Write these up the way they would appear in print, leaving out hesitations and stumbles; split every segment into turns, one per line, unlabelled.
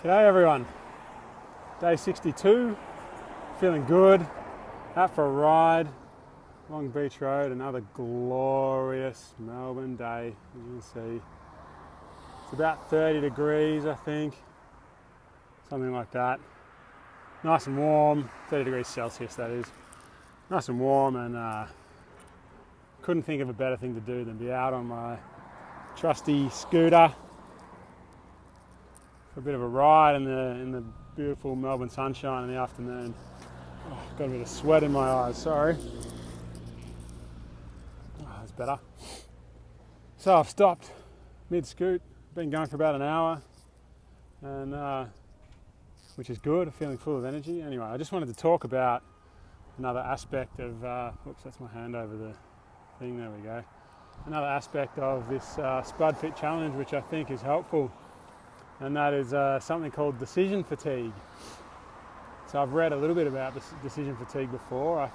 G'day everyone, day 62, feeling good, out for a ride, Long Beach Road, another glorious Melbourne day, as you can see. It's about 30 degrees I think, something like that. Nice and warm, 30 degrees Celsius that is. Nice and warm, and couldn't think of a better thing to do than be out on my trusty scooter for a bit of a ride in the beautiful Melbourne sunshine in the afternoon. Oh, got a bit of sweat in my eyes, sorry. Oh, that's better. So I've stopped mid-scoot, been going for about an hour, and which is good, I'm feeling full of energy. Anyway, I just wanted to talk about another aspect of, oops, that's my hand over the thing, there we go. Another aspect of this Spud Fit Challenge, which I think is helpful, and that is something called decision fatigue. So I've read a little bit about this decision fatigue before.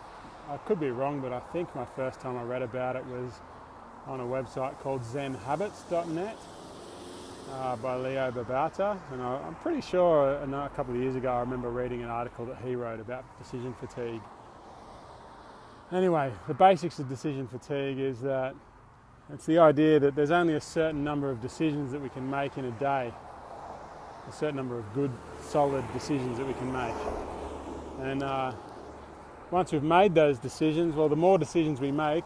I could be wrong, but I think my first time I read about it was on a website called zenhabits.net by Leo Babauta, and I'm pretty sure a couple of years ago I remember reading an article that he wrote about decision fatigue. Anyway, the basics of decision fatigue is that it's the idea that there's only a certain number of decisions that we can make in a day, a certain number of good, solid decisions that we can make. And once we've made those decisions, well, the more decisions we make,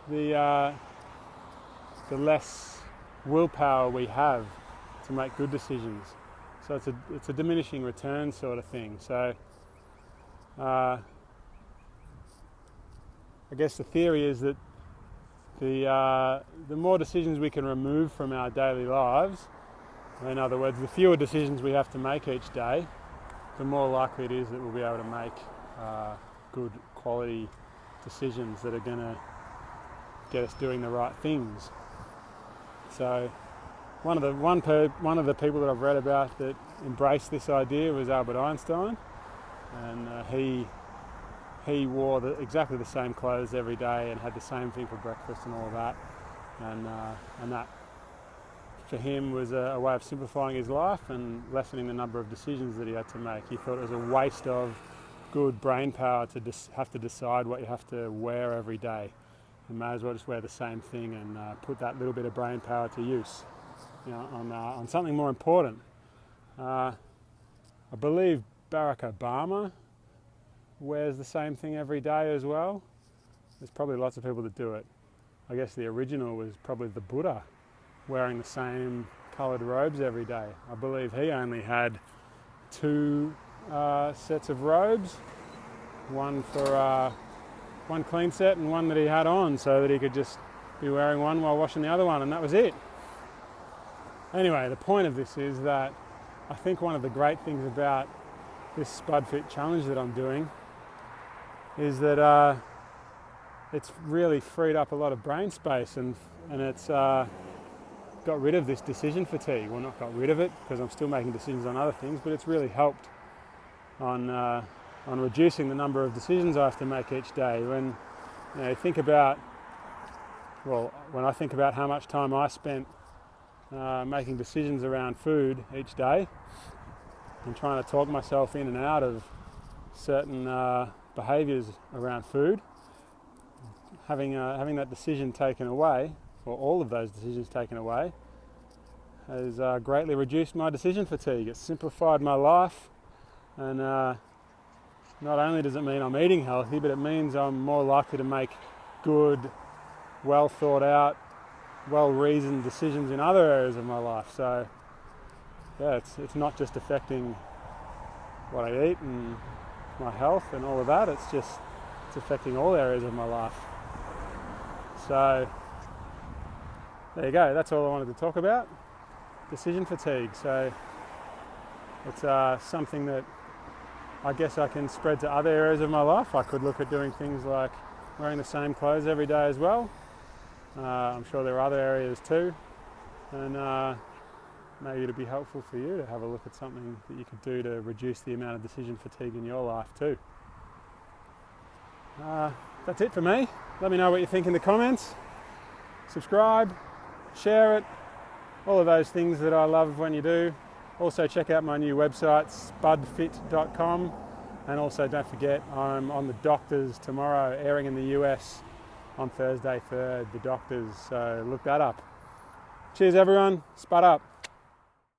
the less willpower we have to make good decisions. So it's a diminishing return sort of thing. So I guess the theory is that the more decisions we can remove from our daily lives, in other words, the fewer decisions we have to make each day, the more likely it is that we'll be able to make good quality decisions that are going to get us doing the right things. So one of the people that I've read about that embraced this idea was Albert Einstein, and he wore exactly the same clothes every day and had the same thing for breakfast and all of that, and that for him was a way of simplifying his life and lessening the number of decisions that he had to make. He thought it was a waste of good brain power to have to decide what you have to wear every day. You may as well just wear the same thing and put that little bit of brain power to use, on something more important. I believe Barack Obama wears the same thing every day as well. There's probably lots of people that do it. I guess the original was probably the Buddha, wearing the same coloured robes every day. I believe he only had two sets of robes, one for one clean set and one that he had on, so that he could just be wearing one while washing the other one, and that was it. Anyway, the point of this is that I think one of the great things about this Spud Fit Challenge that I'm doing is that it's really freed up a lot of brain space, and it's got rid of this decision fatigue. Well, not got rid of it, because I'm still making decisions on other things, but it's really helped on reducing the number of decisions I have to make each day. When you think about, when I think about how much time I spent making decisions around food each day and trying to talk myself in and out of certain behaviours around food, having that decision taken away, or all of those decisions taken away, has greatly reduced my decision fatigue. It's simplified my life, and not only does it mean I'm eating healthy, but it means I'm more likely to make good, well thought out, well reasoned decisions in other areas of my life. So yeah, it's not just affecting what I eat and my health and all of that, it's affecting all areas of my life. So there you go, that's all I wanted to talk about, decision fatigue. So it's something that I guess I can spread to other areas of my life. I could look at doing things like wearing the same clothes every day as well. I'm sure there are other areas too, and maybe it'd be helpful for you to have a look at something that you could do to reduce the amount of decision fatigue in your life too. That's it for me. Let me know what you think in the comments. Subscribe, share it, all of those things that I love when you do. Also check out my new website, spudfit.com, and also don't forget I'm on The Doctors tomorrow, airing in the US on Thursday for The Doctors, so look that up. Cheers everyone, Spud up.